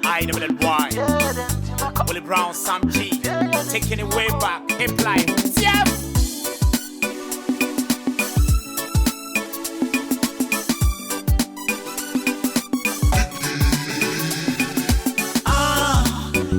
I know that boy. Willie Brown, Sam G. Taking it way back. Hip life. Yeah.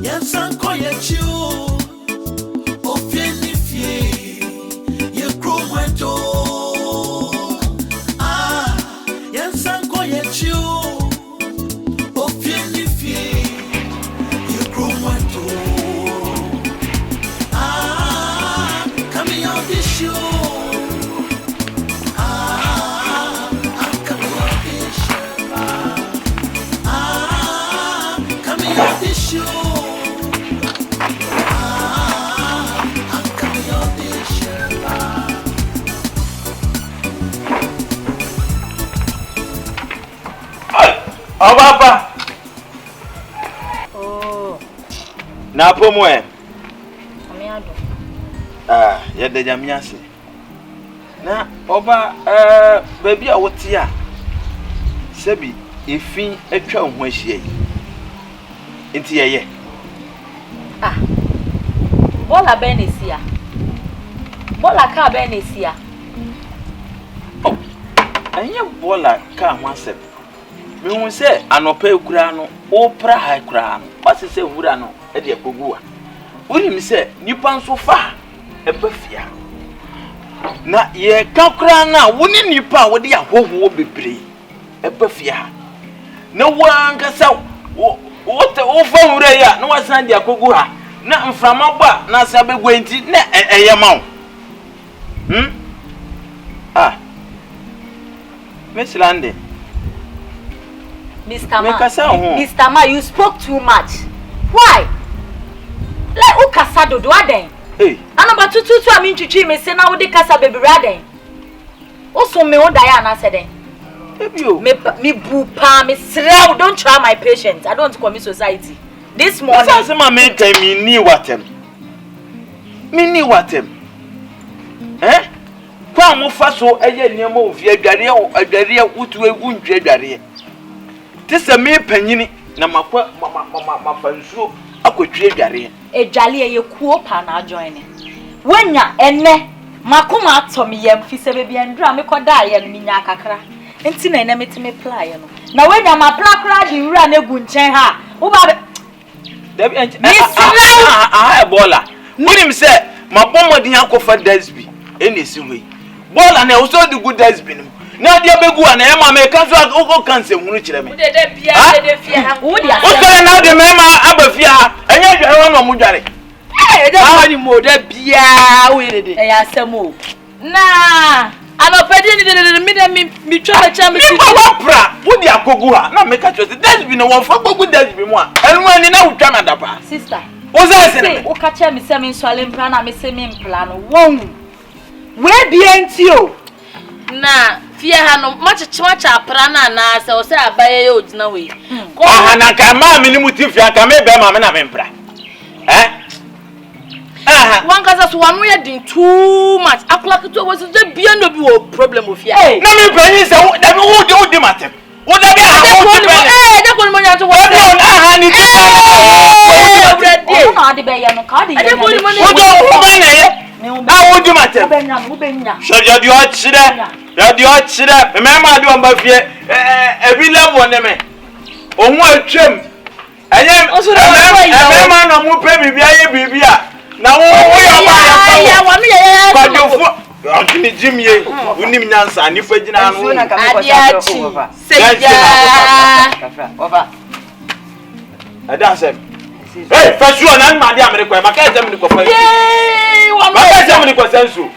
Yes, I'm quiet you. Papa. Oh. Na pomwe. Amiado. Ya de jamiase. Na oba baby a wote a. Sebi efin atwa ho ahia yi. Enti yeye. Bola benesia. Bola ka benesia. Oh. Anya bola ka ho asem. Me hu se anopa ekura no opra ha ekura no wase se wura no e de akogu a wuri mi se nipa nso fa ebafia na ye kakura na woni nipa wo de ahoho bebre ebafia na wankasa wo fa wura ya na wasan de akogu ha na mframa ba na sa begwa nti na eyema wo Miss Lande Mr. Ma, you spoke too much. Why? Like who casado do aden? Hey. Anaba tutu ami chichi me say na wo de kasa baby raden. Also me won Diana said den. Me bupa me srew, don't try my patience. I don't want to commit society. This morning. That's my main time me ni watem. Eh? Kwa mo fa so eye niam ofie adware wutu ewuntwe adware. Tese me panyini na makwa mafansuo akotwe adware. Ejale ye kuo pa na join. Wanya enne makoma atom yem fi se be bia ndura me koda ye no nya kakra. Enti na ene metime pla ye no. Na wanya ma pla kra di wura na gu nchen ha. Wo ba Debi bola. Munim se mabomodin akofa dasbi enesi we. Bola na so di good dasbi no. Na dia begu ana e ma me kan so o kan se hunu kire me. Wo de bia de fia. Wo dia. O so na de me ma abafia. Enya dware no mo dware. De wani mo de bia wo de. E ya asemo. Na anopedi ni mi twa cha me si. Wapra, wo di akogu ha. Na me ka cho se dasbi no won fa gogu dasbi mu a. Enu ani na wutwa na dapa. Sister. Wo say se. Wo ka cha me se me nswale mpra na me se me mpla no. Won. We bia nti o. Na fie ha no machichimacha apra na se o se abaye odina we. Ko ha na ka ma me ni muti fia ka me be ma me na me mpra. One cause so one we doing too much. Aklaki to was the bia no be problem of here. Na me panyi se da me wo di matem. Wo da be ha wo di be. Da ko mo nya to wo. Na ni ti pa. No na de be ya no ka de. Wo do wo be na ye. Wo di matem. Wo be nya. So ya di o chire. Ya di o chire. Me ma di o ba fie. Ebi level ne me. Ohun atwam. Enye ma no mu pe bibia ye bibia. Na wo ya wanu ya kwadofo antini jimie unim nyansa ni fagina no adiachi seja over adasem hey fashion na ma dia america ma ka exam ni ko fa ma ka exam ni ko sensu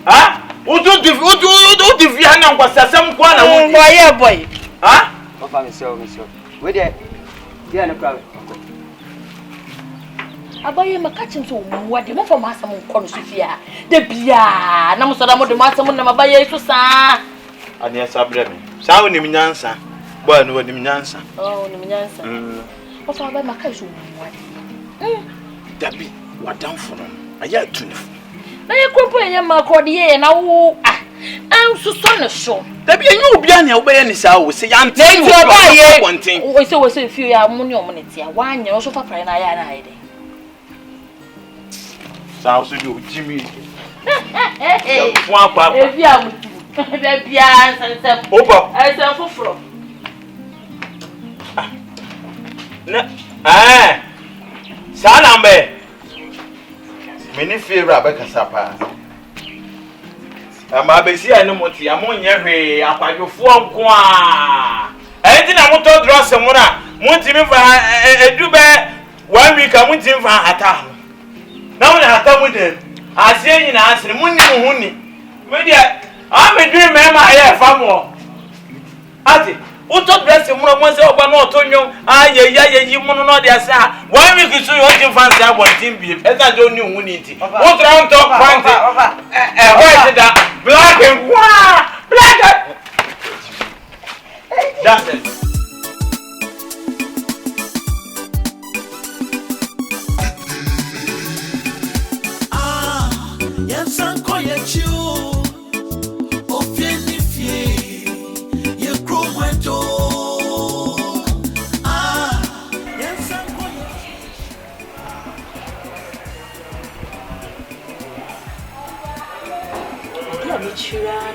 ha utu fi hana ko sasem ko na wo boy ha over me so we there dia na crowd abaye makachim so wade mo for masam nko no sofia de bia na mo so da mo de masam na mabaye so sa ani asabre me sa wonim nyansa bo no wonim nyansa wonim nyansa o so abaye makachim so wade dabi wadamfo no aya tunifo na ye kropo ye makode ye na wo I'm so sure. There be a new Bian, obey any sow, say, I'm Then you buy one thing. We say, if you are money or money, one, you also for friend I had. Sounds to do, Jimmy. Hey, one papa. if you are and some Opa, I sell for. Sanambe. Many fear Rebecca Sapa. My baby, I know what you are on your way up at your phone. Anything I want to draw someone, want to move a dube 1 week. I want to move a town. Now I have with them. I say in answer, Munni. I'm a dream man, I have far more. Ati, uto dress mu no se oba na otonyo ya yi mu no de ase a 1 week so you want fancy about team bi e ta jo ni hu ni nti wo tra on top point white that black and black that's it. Yes, I'm quiet you.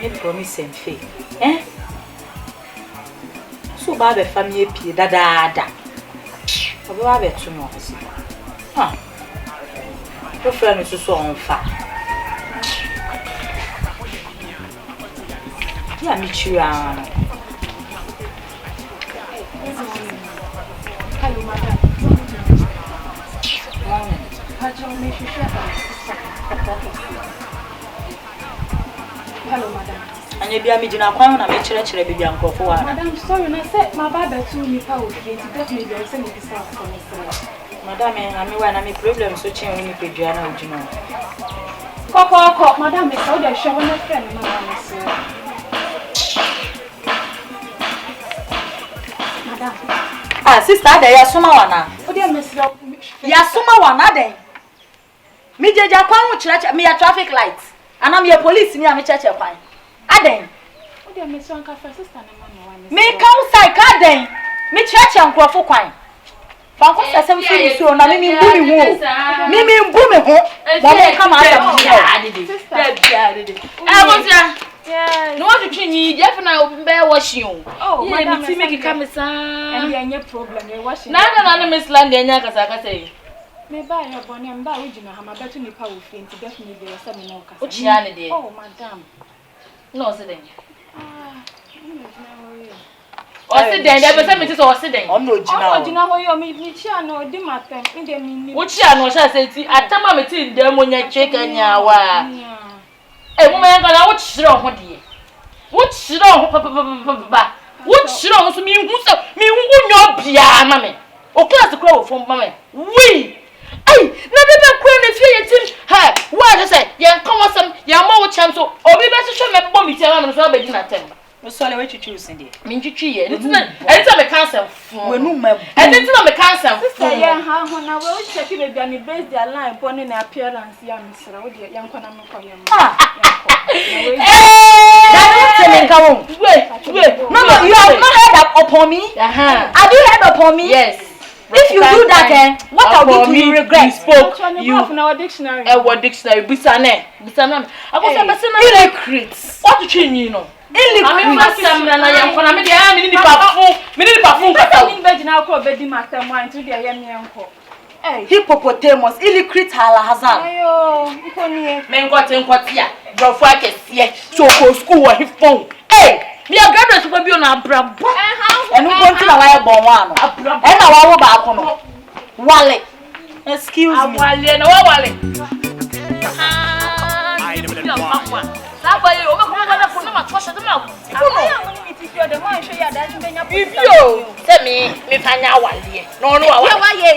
Ni promise and faith. So bad a family pie da. Obi wa be to no. Your friend is so on fire. Yeah, me too. Hello, madam. Hello, madam. And you be a midina kwan na me chere baby ankofo wa. Madam, sorry, na say my baba too me pa okie, definitely there is any discount for me. Madam, I me wa na me problem so chen we me pedua na ojino. Koko, madam, me so dey show na friend na na so. Madam. Sister, there ya suma wana. O dey miss you. Ya suma wana den. Me jeja kwan wo chere me ya traffic light. And I'm your police near me church kwan. Aden. O dey miss one cafe sister na man no. Me come side ka den. Me church nkrofo kwan. Fa ko sesem fi so na me mbu mi ho. Me mbu mi ho. Mo mo come out of Sister. Yeah. No want to train you. Jeff na be wash you. Oh, madam, me make come sa. And any problem we wash. Na Miss Land enya kasa say. Me buy your bonnet and buy original hammer better ni pa wo free definitely there is some no kasa. Ochia ne dey. Oh, madam. No say den. O say den, dey be say me ti so say den. On no jina. Oh, jina ho yo me chia no di matem me dey me. Ochia no sha say ti atama me ti dem onya cheka nyawa. Mo me nga na wo chire ho de. Wo chire ho papa. Wo chire ho so me hu nyo bia ma me. O class kro wo fom ma me. We Hey, na be kwen na fie yetim. Ha, wa je say, ye come some, ye ma wo cham so. Obi be hwehwe me bom bi tiama me so be di na tem. We so le we twitwi usin de. Me twitwi ye. Enti me cancel. We nu ma. Enti na me cancel. Sister ye ha ho na we check be bia me base their line born na appearance ya me sra. We de ye nkwa na me kwa ye ma. That is wait. No, you have not heard upon me. Have you heard upon me? Yes. If you do that, what I'll do to you regret. You have no dictionary. What dictionary? Bisane. I go say person illiterate. What do you know? Illiterate. I mean, na yam for na me dey me need perfume kata. Me be na ko be di master mo into dey yam yanko. Hippopotamus illiterate Hazard. Ayo, iko ni. Me nkoti ya. Brofo akese. So ko school wa hifon. Me a graduate ko bi na abrabo. Enu konti na wa bon wa no. E na wa wo ba ko no. Wale. Excuse me. Wale na wa wale. I never let one. Saboye o be ko na ko na ma twashe de ma. Bibio. Se me fanya wale. No no wa. Wa ye.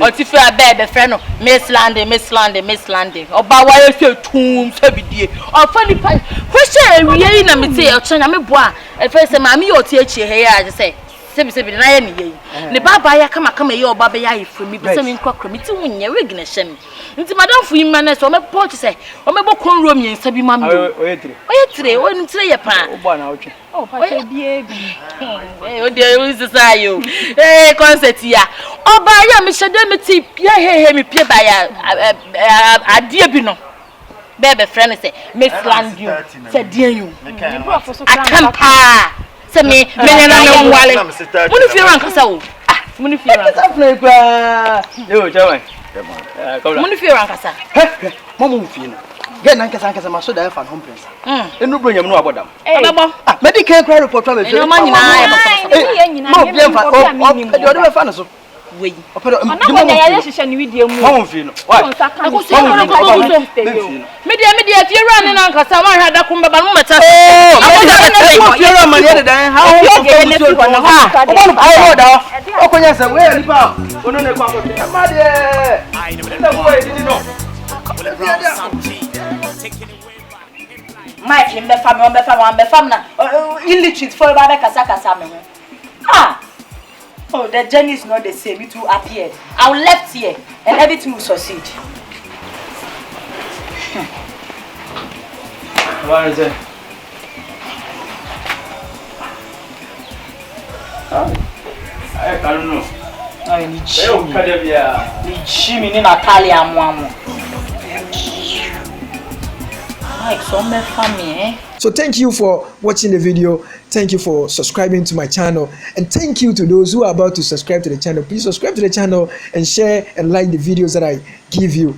Otifi abebe friend no Miss Landing oba wa ye se tum se bidie ofani pa hwese awie na mete e cho na me boa e fe se ma me yo tie echi he ya je se sebi na ye ne ye ne baba ya kama ye oba be ya ifo mi bi se mi nkwa kra mi ti wunye wig na hye mi nti madam fu yima na so me poch se o me bokon ro mi nsa bi ma mi oye tire o ni tire ye pa o ba na otwe Oh, Papa, be o de o sisa yo concert ya oba ya mi hye de mi ti pie he mi pie ba ya adie bi no bebe friend say Miss Landio say dean you akampa say me nyana na nwale muni fi ran kasa wo muni fi ran kasa play kwa yo chawan muni fi ran kasa mamu fi na get nan kasa maso da fan home prince enu bro nyam no abodam ababo medical cry report wa be enu ma nyina no blame fa o de be fa na so wey opero na ya hihye ni widie mu mamu fi no why media fi ran na nkasa ma hwa da kum baba no meta oh fi ran man ye dan how o da o konya se we ni pa ono ne kwa ko ma de I never na boy did no Willie Brown, Sam G. Taking it way back. Implying. Mike limbe fam na illiterate for ba kasa me ho. Oh, the journey is not the same. It will appear. I will left here and everything will succeed. What is it? I don't know. I need you. Jimmy ni Natalia amu. Mike, so me family, So thank you for watching the video. Thank you for subscribing to my channel. And thank you to those who are about to subscribe to the channel. Please subscribe to the channel and share and like the videos that I give you.